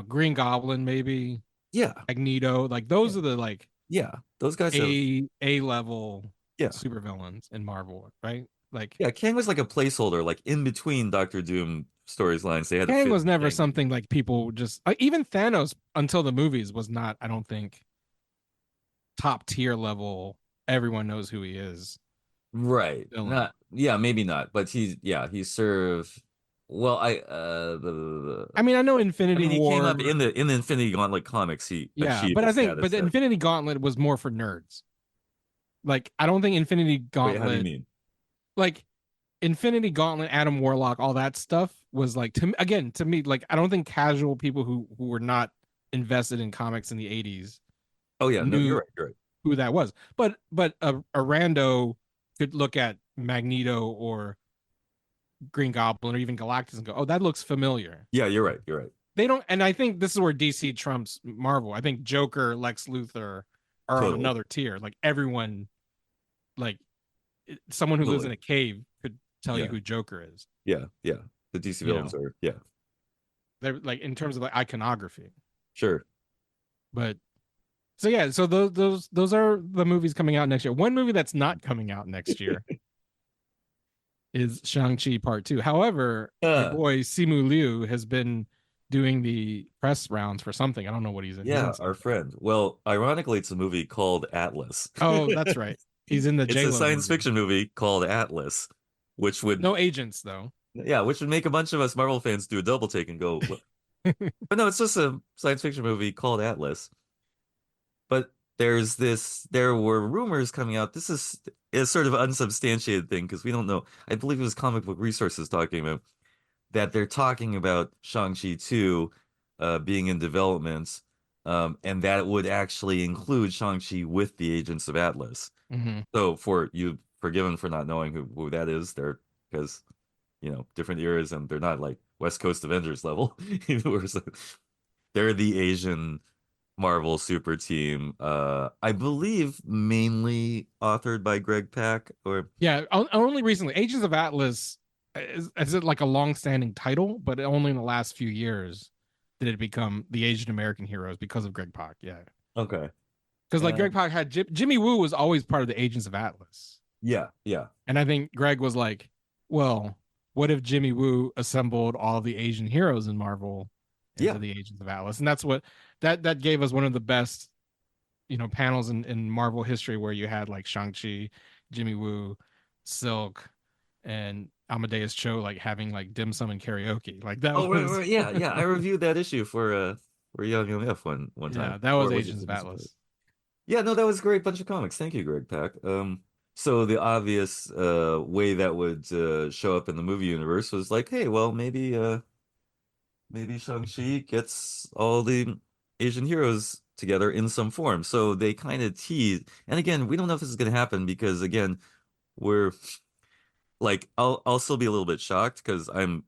S3: Green Goblin, maybe
S4: Yeah,
S3: Magneto. Like
S4: yeah,
S3: those are the like
S4: yeah. Those guys have,
S3: A level
S4: yeah,
S3: supervillains in Marvel, right? Like
S4: yeah. Kang was like a placeholder, like in between Doctor Doom storylines. They had to
S3: Kang
S4: fit
S3: was never
S4: Kang in.
S3: something like people just even Thanos until the movies was not. I don't think top tier level. Everyone knows who he is.
S4: Right.
S3: Villain.
S4: Not, yeah, maybe not, but he served, well,
S3: I mean, I know
S4: I
S3: Infinity
S4: mean, he came up
S3: War.
S4: in the Infinity Gauntlet comics, he
S3: Yeah,
S4: achieved
S3: but
S4: the
S3: I think
S4: status
S3: the
S4: that,
S3: Infinity Gauntlet was more for nerds. Like I don't think Infinity
S4: wait, how do you
S3: Gauntlet
S4: mean?
S3: like Infinity Gauntlet, Adam WarRock, all that stuff was like to me like I don't think casual people who were not invested in comics in the 80s
S4: Oh yeah, no, you're
S3: knew
S4: right, you're right.
S3: who that was. But a rando could look at Magneto or Green Goblin or even Galactus and go, "Oh, that looks familiar."
S4: Yeah, you're right, you're right.
S3: They don't, and I think this is where DC trumps Marvel. I think Joker, Lex Luthor are on
S4: Totally.
S3: another tier. Like everyone, like someone who lives in
S4: Totally.
S3: a cave could tell you
S4: Yeah,
S3: who Joker is.
S4: yeah, yeah. The DC
S3: You
S4: villains
S3: know,
S4: are, yeah,
S3: they're like in terms of like iconography.
S4: sure.
S3: But so yeah, so those are the movies coming out next year. One movie that's not coming out next year is Shang-Chi Part 2. However, our
S4: Uh,
S3: boy Simu Liu has been doing the press rounds for something. I don't know what he's in. He's in
S4: yeah, our
S3: something.
S4: friend. Well, ironically, it's a movie called Atlas.
S3: Oh, that's right. He's in the
S4: It's a
S3: J-Lo
S4: science
S3: movie.
S4: fiction movie called Atlas, which would,
S3: No agents though.
S4: yeah, which would make a bunch of us Marvel fans do a double take and go, "What?" But no, it's just a science fiction movie called Atlas. But there were rumors coming out. This is a sort of unsubstantiated thing because we don't know. I believe it was Comic Book Resources talking about that they're talking about Shang-Chi 2 being in development, and that it would actually include Shang-Chi with the Agents of Atlas.
S3: Hmm.
S4: So for you, forgiven for not knowing who that is, they're because different eras and they're not like West Coast Avengers level. They're the Asian Marvel super team. I believe mainly authored by Greg Pak or
S3: Yeah, only recently. Agents of Atlas is it like a long-standing title, but only in the last few years did it become the Asian American heroes because of Greg Pak. Yeah,
S4: okay.
S3: because like
S4: Uh,
S3: Greg Pak had Jimmy Woo was always part of the Agents of Atlas,
S4: yeah, yeah,
S3: and I think Greg was like, well, what if Jimmy Woo assembled all the Asian heroes in Marvel into
S4: yeah.
S3: the Agents of Atlas, and that's what that gave us one of the best panels in Marvel history where you had like Shang-Chi, Jimmy Woo, Silk, and Amadeus Cho like having like dim sum and karaoke. Like that
S4: Oh, right,
S3: was
S4: right, yeah, yeah. I reviewed that issue for Young MF one
S3: yeah,
S4: time,
S3: that was
S4: or was it
S3: Agents of Atlas.
S4: Yeah, no, that was a great bunch of comics. Thank you, Greg Pak. So the obvious way that would show up in the movie universe was like, hey, well, maybe Shang-Chi gets all the Asian heroes together in some form. So they kind of tease, and again, we don't know if this is going to happen because again, we're like, I'll still be a little bit shocked because I'm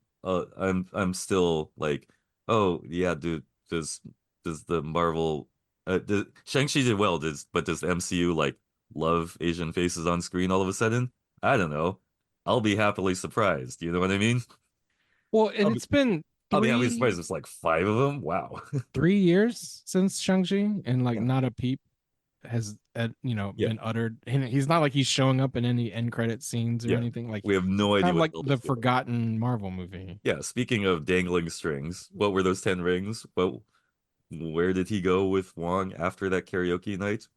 S4: still like, oh yeah, dude, does the Marvel Shang-Chi did well, does the MCU like love Asian faces on screen all of a sudden? I don't know. I'll be happily surprised. You know what I mean?
S3: Well, and
S4: I'll be
S3: it's been
S4: I'll be happily
S3: three
S4: surprised. It's like five of them. Wow.
S3: 3 years since Shang-Chi, and like
S4: Yeah.
S3: not a peep has
S4: Yeah.
S3: been uttered. And he's not like he's showing up in any end credit scenes or
S4: Yeah.
S3: anything. Like
S4: We have no
S3: kind
S4: idea
S3: of
S4: what
S3: like
S4: the hell
S3: the
S4: he's doing.
S3: forgotten Marvel movie.
S4: Yeah. Speaking of dangling strings, what were those 10 rings? Where did he go with Wong after that karaoke night?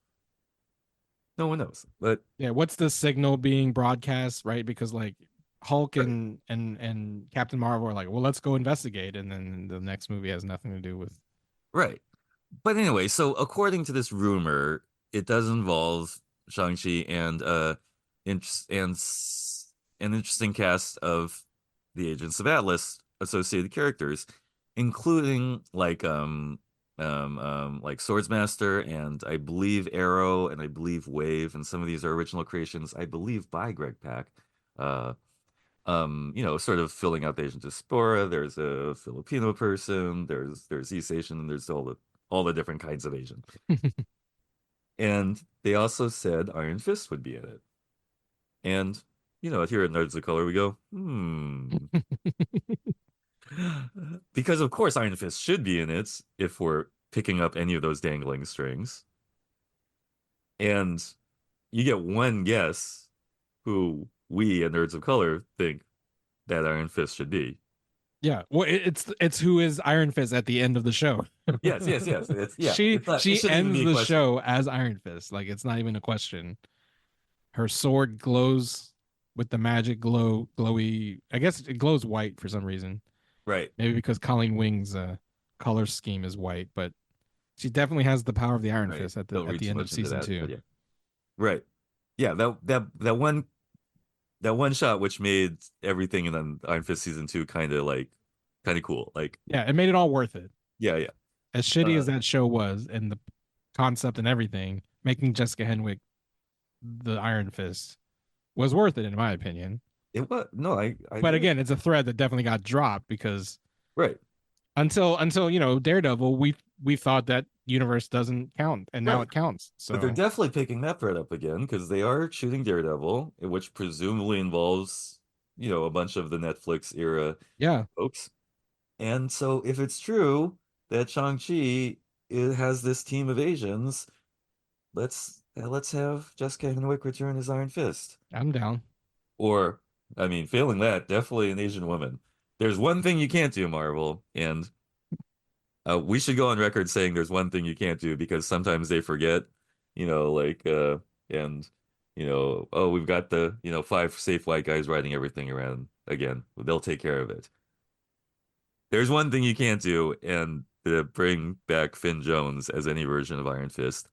S4: No one knows. But
S3: Yeah, what's the signal being broadcast, right? Because like Hulk
S4: right,
S3: and Captain Marvel are like, well, let's go investigate, and then the next movie has nothing to do with.
S4: right. But anyway, so according to this rumor, it does involve Shang-Chi and an interesting cast of the Agents of Atlas associated characters, including like Swordsmaster and I believe Arrow and I believe Wave, and some of these are original creations, I believe by Greg Pak. Uh sort of filling out the Asian diaspora. There's a Filipino person, there's East Asian, and there's all the different kinds of Asian. And they also said Iron Fist would be in it. And here at Nerds of Color, we go, because of course Iron Fist should be in it if we're picking up any of those dangling strings. And you get one guess who we at Nerds of Color think that Iron Fist should be.
S3: Yeah, well, it's who is Iron Fist at the end of the show.
S4: Yes, yes, yes. It's yeah.
S3: she
S4: It's not. It
S3: she
S4: shouldn't even
S3: ends
S4: be a
S3: the
S4: question.
S3: show as Iron Fist. Like it's not even a question. Her sword glows with the magic glowy. I guess it glows white for some reason.
S4: Right.
S3: Maybe because Colleen Wing's color scheme is white, but she definitely has the power of the Iron
S4: Right.
S3: Fist at
S4: Don't
S3: the
S4: read too
S3: end of
S4: much into
S3: season
S4: that,
S3: two.
S4: but yeah. Right. Yeah. That one shot which made everything in Iron Fist season 2 kind of cool. Like
S3: Yeah, it made it all worth it.
S4: yeah, yeah.
S3: As shitty
S4: Uh,
S3: as that show was, and the concept and everything, making Jessica Henwick the Iron Fist was worth it in my opinion.
S4: it was no, I
S3: But
S4: agree.
S3: again, it's a thread that definitely got dropped because
S4: Right.
S3: until Daredevil, we thought that universe doesn't count, and now
S4: Right.
S3: it counts.
S4: But they're
S3: So
S4: definitely picking that thread up again because they are shooting Daredevil, which presumably involves, a bunch of the Netflix era
S3: yeah,
S4: folks. And so if it's true that Shang-Chi has this team of Asians, let's have Jessica Henwick return as Iron Fist.
S3: I'm down.
S4: Or, I mean, failing that, definitely an Asian woman. There's one thing you can't do, Marvel, and we should go on record saying there's one thing you can't do because sometimes they forget, like and oh, we've got the, five safe white guys riding everything around again. They'll take care of it. There's one thing you can't do, and bring back Finn Jones as any version of Iron Fist.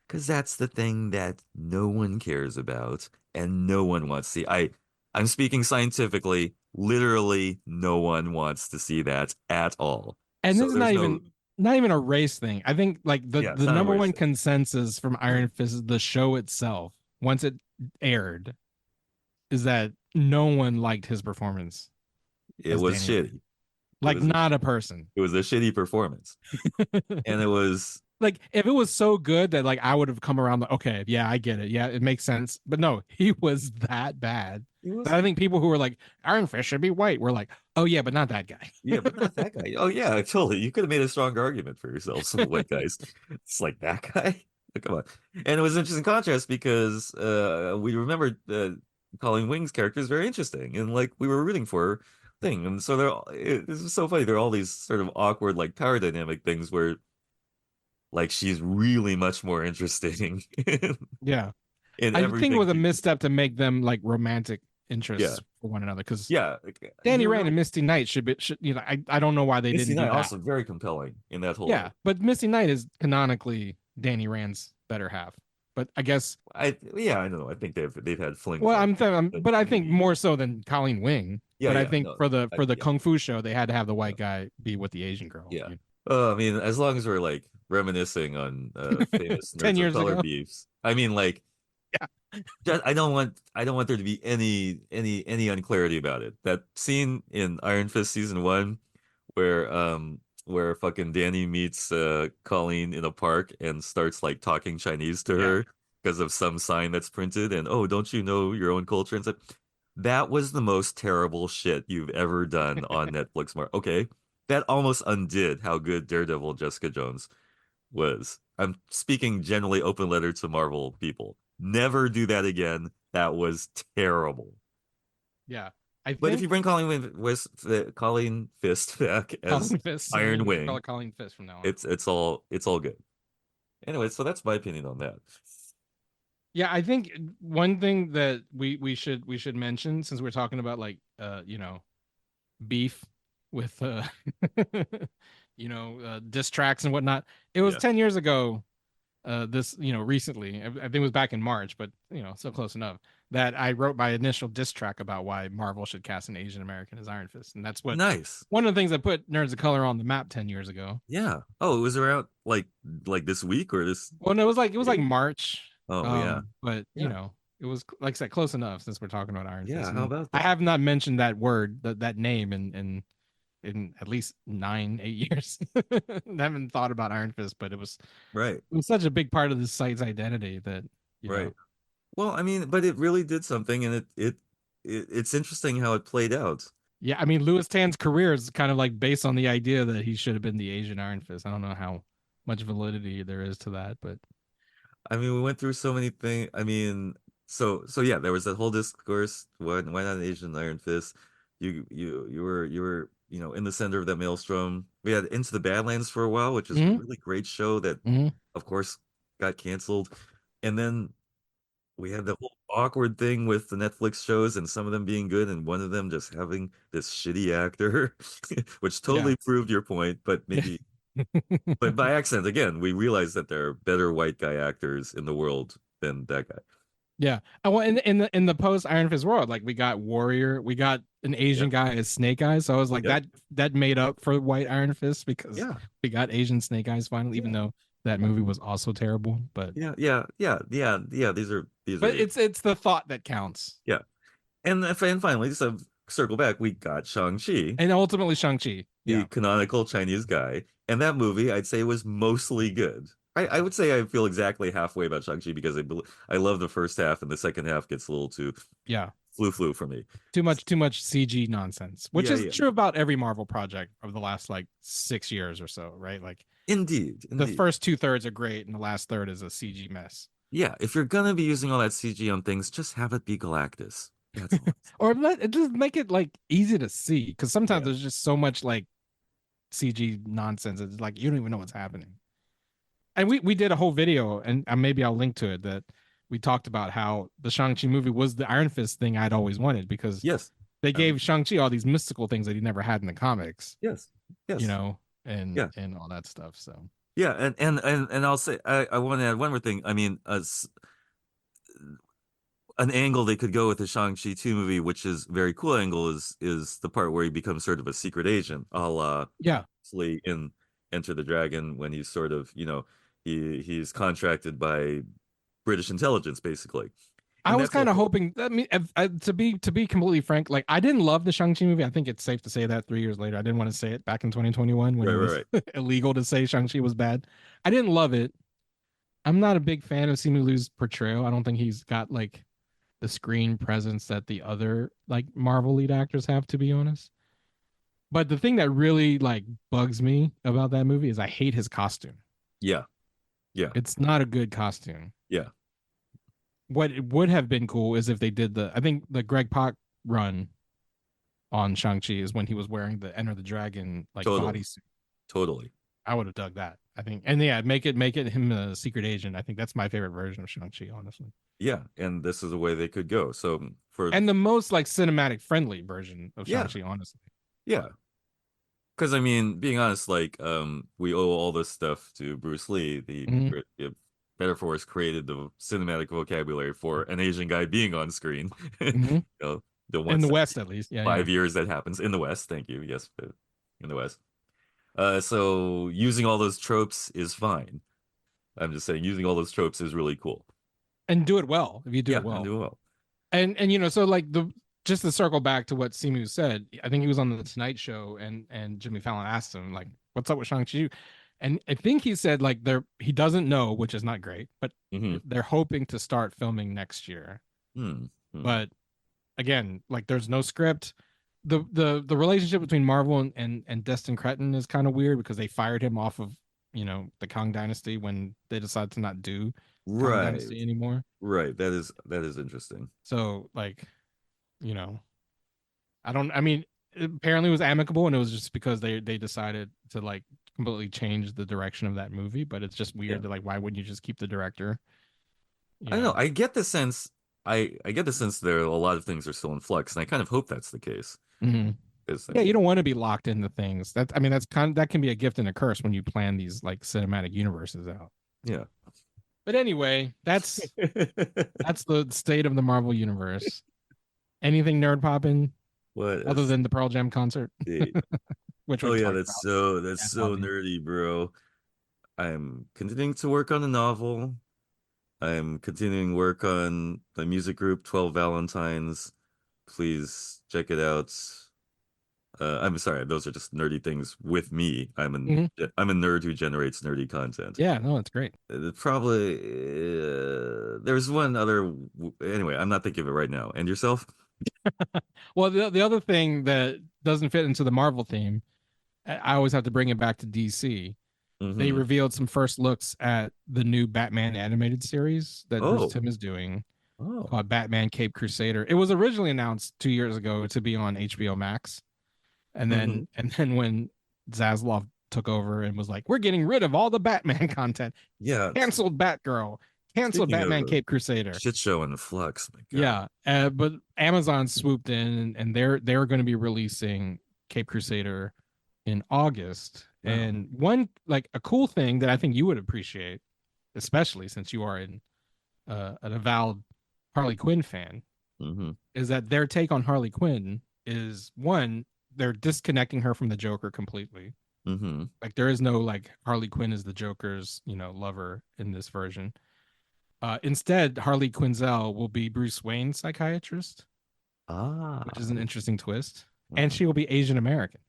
S4: Because that's the thing that no one cares about and no one wants to see. I'm speaking scientifically, literally no one wants to see that at all.
S3: And
S4: So
S3: this is
S4: there's no,
S3: not even a race thing. I think like the
S4: yeah, it's
S3: the
S4: not a
S3: number
S4: race
S3: one
S4: thing.
S3: consensus from Iron Fist is the show itself. Once it aired, is that no one liked his performance
S4: It
S3: as
S4: was
S3: Daniel Rand.
S4: shitty. It
S3: Like
S4: was a,
S3: not a person.
S4: it was a shitty performance. And it was,
S3: Like if it was so good that like I would have come around like, okay, yeah, I get it. Yeah, it makes sense. But no, he was that bad.
S4: it was,
S3: That I think people who were like, Iron Fist should be white were like, oh yeah, but not that guy.
S4: yeah, but not that guy. Oh, yeah, totally. You could have made a stronger argument for yourself, some white guys. It's like that guy. Come on. And it was an interesting contrast because we remembered Colleen Wing's character is very interesting and like we were rooting for her thing. And so this is so funny. There are all these sort of awkward like power dynamic things where like she's really much more interesting
S3: Yeah.
S4: in
S3: I think it
S4: everything
S3: was a
S4: she,
S3: misstep to make them like romantic
S4: yeah.
S3: interests for one another because
S4: Yeah,
S3: Danny
S4: you're
S3: Rand
S4: right.
S3: and Misty Knight should be I don't know why they
S4: Misty
S3: didn't do
S4: Knight
S3: that.
S4: also very compelling in that whole.
S3: Yeah, but Misty Knight is canonically Danny Rand's better half. But I guess
S4: I don't know. I think they've had flings
S3: well,
S4: like that,
S3: but I
S4: in the
S3: think more so than Colleen Wing.
S4: yeah,
S3: But I
S4: yeah,
S3: think
S4: no,
S3: for the
S4: yeah,
S3: Kung Fu show, they had to have the
S4: yeah,
S3: white guy be with the Asian girl.
S4: yeah. I mean, as long as we're like reminiscing on famous
S3: 10
S4: Nerds of
S3: years
S4: Color
S3: ago.
S4: beefs, I mean, like,
S3: Yeah.
S4: I don't want there to be any unclarity about it. That scene in Iron Fist season one where fucking Danny meets Colleen in a park and starts like talking Chinese to
S3: Yeah.
S4: her because of some sign that's printed and oh, don't you know your own culture and stuff. That was the most terrible shit you've ever done on Netflix. Okay, that almost undid how good Daredevil Jessica Jones was. I'm speaking generally open letter to Marvel people. Never do that again. That was terrible.
S3: Yeah. I
S4: But if you
S3: think
S4: bring Colleen Fist back as
S3: Colleen Fist. So
S4: Iron
S3: we can call
S4: Wing,
S3: it Colleen Fist from now on.
S4: it's all good. Anyway, so that's my opinion on that.
S3: Yeah, I think one thing that we should mention since we're talking about like beef with diss tracks and whatnot. It was
S4: Yeah.
S3: 10 years ago this recently I think it was back in March, but so close enough that I wrote my initial diss track about why Marvel should cast an Asian American as Iron Fist, and that's what
S4: Nice.
S3: one of the things that put Nerds of Color on the map 10 years ago.
S4: Yeah. Oh, it was around like this week or this.
S3: Well, no, it was like March.
S4: Oh yeah.
S3: But
S4: Yeah.
S3: it was like I said, clse enough since we're talking about Iron
S4: Yeah.
S3: Fist.
S4: How
S3: And
S4: about
S3: I
S4: that?
S3: have not mentioned that word, that name in at least 9-8 years. I haven't thought about Iron Fist, but
S4: Right.
S3: it was such a big part of the site's identity that
S4: Right. Well, I mean, but it really did something, and it's interesting how it played out.
S3: yeah, I mean, Louis Tan's career is kind of like based on the idea that he should have been the Asian Iron Fist. I don't know how much validity there is to that, but
S4: I mean, we went through so many things. I mean, so yeah, there was that whole discourse. Why not an Asian Iron Fist? You were in the center of that maelstrom. We had Into the Badlands for a while, which is a
S3: Mhm.
S4: really great show that,
S3: Mhm.
S4: of course, got canceled. And then we had the whole awkward thing with the Netflix shows and some of them being good and one of them just having this shitty actor, which
S3: Yeah.
S4: totally proved your point, but maybe but by accident again, we realized that there are better white guy actors in the world than that guy.
S3: Yeah. I want in the post Iron Fist world, like we got Warrior, we got an Asian guy as Snake Eyes. So I was like,
S4: Yeah.
S3: that made up for white Iron Fist because
S4: Yeah.
S3: we got Asian Snake Eyes finally, even though that movie was also terrible. But
S4: Yeah. These are
S3: it's the thought that counts.
S4: yeah. And finally, so circle back, we got Shang-Chi,
S3: And ultimately Shang-Chi.
S4: the
S3: Yeah.
S4: canonical Chinese guy, and that movie I'd say was mostly good. I would say I feel exactly halfway about Shang-Chi because I love the first half and the second half gets a little too
S3: Yeah.
S4: flu for me.
S3: Too much CG nonsense, which
S4: Yeah,
S3: is
S4: yeah.
S3: true about every Marvel project of the last like 6 years or so, right? Like
S4: Indeed.
S3: the first 2/3 are great and the last third is a CG mess.
S4: Yeah, if you're gonna be using all that CG on things, just have it be Galactus. That's all.
S3: Or just make it like easy to see because sometimes
S4: Yeah.
S3: there's just so much like CG nonsense. It's like you don't even know what's happening. And we did a whole video, and maybe I'll link to it, that we talked about how the Shang-Chi movie was the Iron Fist thing I'd always wanted because
S4: Yes.
S3: they gave Shang-Chi all these mystical things that he never had in the comics,
S4: Yes. Yes.
S3: and
S4: Yeah.
S3: and all that stuff. So
S4: Yeah, and I'll say I want to add one more thing. I mean, an angle they could go with the Shang-Chi 2 movie, which is very cool angle, is the part where he becomes sort of a secret agent, a la
S3: yeah,
S4: in Enter the Dragon, when he's sort of, he's contracted by British intelligence, basically.
S3: I
S4: And
S3: was
S4: that's
S3: kind of
S4: also-
S3: hoping. I mean, to be completely frank, like I didn't love the Shang-Chi movie. I think it's safe to say that 3 years later, I didn't want to say it back in 2021 when it was illegal to say Shang-Chi was bad. I didn't love it. I'm not a big fan of Simu Liu's portrayal. I don't think he's got like the screen presence that the other like Marvel lead actors have, to be honest. But the thing that really like bugs me about that movie is I hate his costume.
S4: Yeah. Yeah.
S3: It's not a good costume.
S4: Yeah.
S3: What it would have been cool is if they did I think the Greg Pak run on Shang-Chi is when he was wearing the Enter the Dragon like
S4: Totally.
S3: bodysuit.
S4: Totally.
S3: I would have dug that. I think, and yeah, make it him a secret agent. I think that's my favorite version of Shang-Chi, honestly,
S4: Yeah, and this is the way they could go. So for
S3: and the most like cinematic friendly version of
S4: yeah,
S3: Shang-Chi, honestly.
S4: yeah. Because I mean, being honest, like we owe all this stuff to Bruce Lee. The
S3: Mhm.
S4: Better Force created the cinematic vocabulary for an Asian guy being on screen.
S3: Mhm.
S4: The
S3: In the
S4: once
S3: West, at least, yeah, yeah.
S4: 5 years that happens in the West. Thank you. Yes, in the West. So using all those tropes is fine. I'm just saying using all those tropes is really cool.
S3: And do it well if you do
S4: Yeah,
S3: it well.
S4: and do well.
S3: And so like the just to circle back to what Simu said, I think he was on the Tonight Show and Jimmy Fallon asked him like, "What's up with Shang-Chi?" And I think he said like he doesn't know, which is not great, but
S4: Mm-hmm.
S3: they're hoping to start filming next year.
S4: Mm-hmm.
S3: But again, like there's no script. The relationship between Marvel and Destin Cretton is kind of weird because they fired him off of the Kang Dynasty when they decided to not do Kang
S4: Right,
S3: Dynasty anymore.
S4: right. That is interesting.
S3: So like, you know, I mean, apparently it was amicable and it was just because they decided to like completely change the direction of that movie, but it's just
S4: Yeah.
S3: weird that like why wouldn't you just keep the director?
S4: I don't know. I get the sense. I get the sense there a lot of things are still in flux, and I kind of hope that's the case.
S3: Mhm.
S4: Because I
S3: Yeah, you
S4: mean,
S3: don't want to be locked into things. I mean, that can be a gift and a curse when you plan these like cinematic universes out.
S4: yeah.
S3: But anyway, that's the state of the Marvel universe. Anything nerd popping
S4: What
S3: other than the Pearl Jam concert,
S4: state?
S3: which
S4: Oh
S3: we
S4: yeah,
S3: talked
S4: that's
S3: about.
S4: so
S3: ad nauseam.
S4: nerdy, bro. I'm continuing to work on a novel. I'm continuing work on the music group 12 Valentines. Please check it out. I'm sorry, those are just nerdy things with me.
S3: Mhm.
S4: I'm a nerd who generates nerdy content.
S3: Yeah, no, it's great.
S4: Probably there's one other anyway, I'm not thinking of it right now. And yourself?
S3: Well, the other thing that doesn't fit into the Marvel theme, I always have to bring it back to DC. They
S4: Mm-hmm.
S3: revealed some first looks at the new Batman animated series that Bruce
S4: Oh.
S3: Timm is doing
S4: Oh.
S3: called Batman Cape Crusader. It was originally announced 2 years ago to be on HBO Max. And
S4: Mm-hmm.
S3: then when Zaslav took over and was like, "We're getting rid of all the Batman content.
S4: Yeah.
S3: Canceled Batgirl. Canceled
S4: Speaking of
S3: Batman
S4: a
S3: Cape Crusader."
S4: shit show in flux, my God.
S3: Yeah, but Amazon swooped in and they're going to be releasing Cape Crusader in August.
S4: Wow.
S3: And one like a cool thing that I think you would appreciate, especially since you are an avowed Harley Quinn fan,
S4: Mm-hmm.
S3: is that their take on Harley Quinn is one, they're disconnecting her from the Joker completely.
S4: Mm-hmm.
S3: Like there is no like Harley Quinn is the Joker's, lover in this version. Instead, Harley Quinzel will be Bruce Wayne's psychiatrist,
S4: Ah.
S3: which is an interesting twist.
S4: Uh-huh.
S3: And she will be Asian American.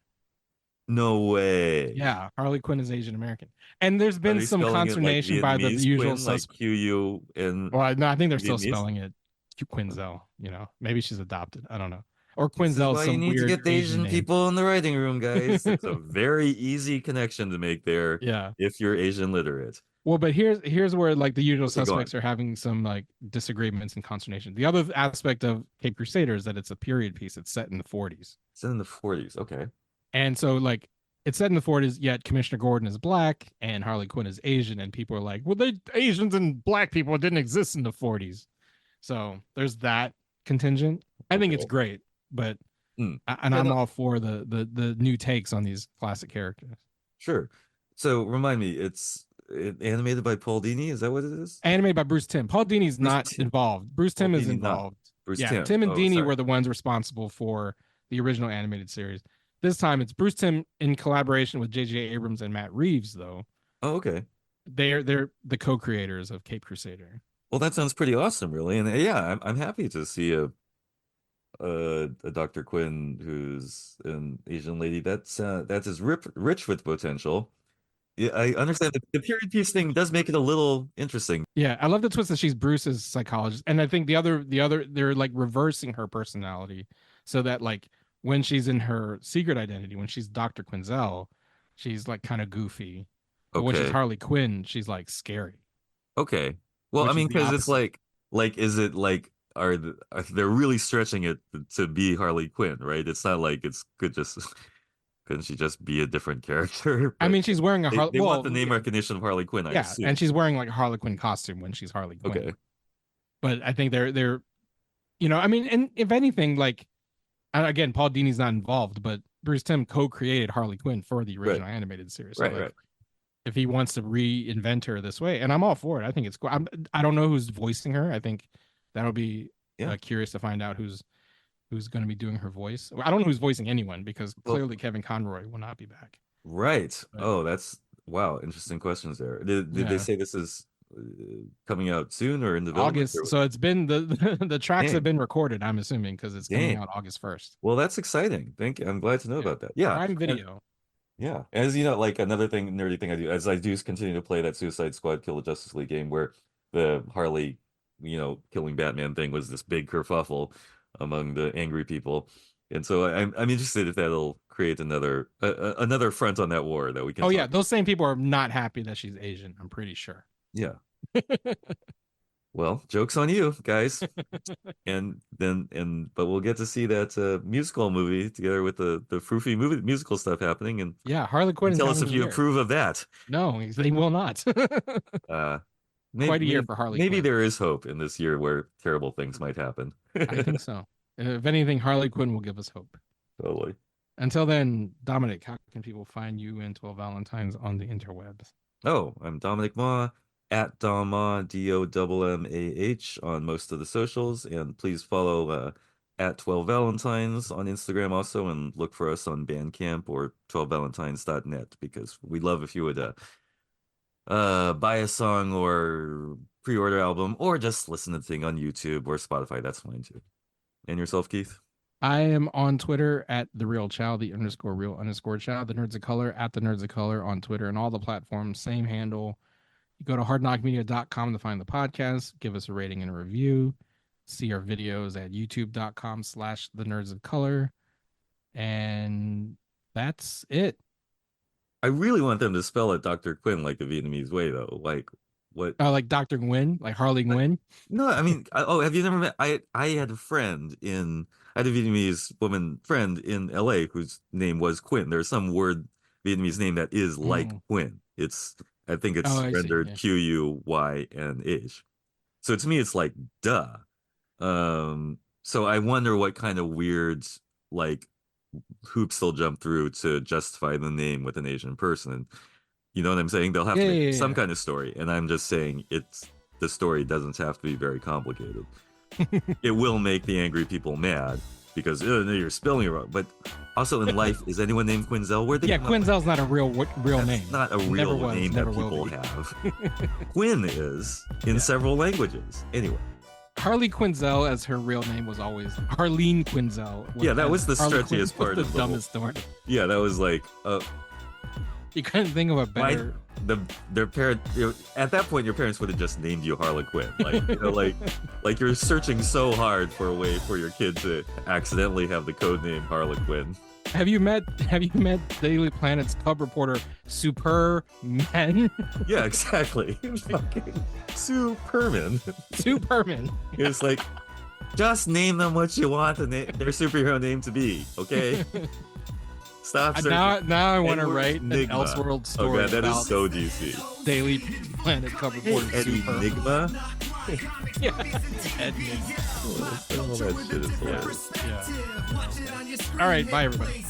S4: No way.
S3: Yeah, Harley Quinn is Asian American. And there's
S4: Are
S3: been
S4: they
S3: some
S4: spelling it like
S3: consternation by the
S4: Vietnamese
S3: usual
S4: Quinn, like
S3: suspects.
S4: Q-U and
S3: Well, no, I think they're still
S4: Vietnamese?
S3: spelling it Quinzel. Maybe she's adopted. I don't know. Or
S4: This is
S3: Quinzel is
S4: why you
S3: some
S4: need to
S3: weird
S4: get the
S3: Asian
S4: Asian
S3: name.
S4: people in the writing room, guys. It's a very easy connection to make there
S3: Yeah.
S4: if you're Asian literate.
S3: Well, but here's where like the usual
S4: Okay, go on.
S3: suspects are having some like disagreements and consternation. The other aspect of Cape Crusader is that it's a period piece. It's set in the 40s.
S4: It's in the 40s. Okay.
S3: And so like it's set in the 40s, yet Commissioner Gordon is black and Harley Quinn is Asian, and people are like, well, they Asians and black people didn't exist in the 40s. So there's that contingent. I think it's
S4: Okay.
S3: great, but
S4: Mm.
S3: and
S4: Yeah,
S3: I'm
S4: no,
S3: all for the new takes on these classic characters.
S4: sure. So remind me, it's animated by Paul Dini. Is that what it is?
S3: Animated by Bruce Timm. Paul Dini's
S4: Bruce
S3: not
S4: Timm.
S3: involved. Bruce
S4: Paul
S3: Timm is
S4: Dini not.
S3: involved.
S4: Bruce
S3: Yeah,
S4: Timm.
S3: Tim and
S4: Oh,
S3: Dini
S4: sorry.
S3: were the ones responsible for the original animated series. This time it's Bruce Timm in collaboration with J.J. Abrams and Matt Reeves, though.
S4: Oh, okay.
S3: They're the co-creators of Cape Crusader.
S4: Well, that sounds pretty awesome, really. And yeah, I'm happy to see a Dr. Quinn who's an Asian lady. That's as rich with potential. Yeah, I understand that the period piece thing does make it a little interesting.
S3: Yeah, I love the twist that she's Bruce's psychologist, and I think the other they're like reversing her personality so that like when she's in her secret identity, when she's Dr. Quinzel, she's like kind of goofy, but when she's
S4: Okay.
S3: Harley Quinn, she's like scary.
S4: Okay. Well, I
S3: Which is
S4: mean,
S3: the
S4: because it's
S3: opposite.
S4: is it like they're really stretching it to be Harley Quinn, right? It's not like it's good just Couldn't she just be a different character?
S3: I mean, she's wearing a
S4: they,
S3: Harley.
S4: they
S3: Well,
S4: want the name recognition of Harley Quinn, I
S3: yeah,
S4: assume.
S3: and she's wearing like a Harley Quinn costume when she's Harley Quinn.
S4: Okay.
S3: But I think they're, I mean, and if anything, like, again, Paul Dini's not involved, but Bruce Timm co-created Harley Quinn for the original animated series. So
S4: Right,
S3: like,
S4: right.
S3: if he wants to reinvent her this way, and I'm all for it. I think it's cool. I don't know who's voicing her. I think that'll be curious to find out who's going to be doing her voice. I don't know who's voicing anyone because clearly Kevin Conroy will not be back.
S4: Right.
S3: But,
S4: oh, that's wow. Interesting questions there. Did they say this is coming out soon or in development?
S3: August? So it's been the tracks have been recorded. I'm assuming because it's coming out August 1st.
S4: Well, that's exciting. Thank you. I'm glad to know about that. Yeah.
S3: Prime Video.
S4: Yeah, as you know, like another nerdy thing I do, as I do continue to play that Suicide Squad Kill the Justice League game where the Harley, killing Batman thing was this big kerfuffle among the angry people. And so I'm interested if that'll create another front on that war that we can.
S3: Oh yeah, those same people are not happy that she's Asian. I'm pretty sure.
S4: Yeah. Well, joke's on you guys. But we'll get to see that musical movie together with the froofy musical stuff happening. And
S3: yeah, Harley Quinn.
S4: Tell us if you approve of that.
S3: No, they will not. Quite a year for Harley Quinn.
S4: Maybe there is hope in this year where terrible things might happen.
S3: I think so. If anything, Harley Quinn will give us hope.
S4: Totally.
S3: Until then, Dominic, how can people find you and 12 Valentines on the interwebs?
S4: Oh, I'm Dominic Ma at Domma, DOMMAH on most of the socials. And please follow at 12 Valentines on Instagram also, and look for us on Bandcamp or 12valentines.net, because we'd love if you would buy a song or pre-order album or just listen to the thing on YouTube or Spotify. That's fine too. And yourself, Keith?
S3: I am on Twitter at the real Chow, the _real_Chow, the Nerds of Color at the Nerds of Color on Twitter and all the platforms, same handle. You go to hardknockmedia.com to find the podcast, give us a rating and a review, see our videos at youtube.com/the Nerds of Color. And that's it.
S4: I really want them to spell it Dr. Quinn like the Vietnamese way, though. Like what?
S3: Oh, like Dr. Nguyen, like Harley Nguyen?
S4: No, I mean, have you never met? I had a Vietnamese woman friend in LA whose name was Quinn. There's some word Vietnamese name that is like Quinn. I think it's rendered Quynh. So to me, it's like duh. So I wonder what kind of weird like hoops they'll jump through to justify the name with an Asian person. You know what I'm saying? They'll have to make some kind of story. And I'm just saying the story doesn't have to be very complicated. It will make the angry people mad because you're spelling it wrong. But also in life, is anyone named Quinzel?
S3: Quinzel's not a real name.
S4: Not a real name that people have. Quinn is in several languages. Anyway.
S3: Harley Quinzel as her real name was always Harleen Quinzel.
S4: That was the stretchiest part of
S3: the dumbest story.
S4: Yeah, that was like
S3: you couldn't think of a better.
S4: Their parent at that point, your parents would have just named you Harley Quinn. Like like you're searching so hard for a way for your kid to accidentally have the code name Harley Quinn.
S3: Have you met Daily Planet's cub reporter Superman?
S4: Yeah, exactly. Fucking Superman. It's like, just name them what you want their superhero name to be, okay? Stop searching.
S3: Now I want to write an Elseworld story.
S4: Oh god, that is so DC.
S3: Daily Planet cub reporter
S4: Enigma.
S3: Yeah. Enigma.
S4: That shit is hilarious.
S3: Yeah. All right, bye everybody.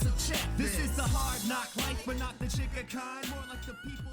S2: This is the hard knock life, but not the chicken kind, more like the people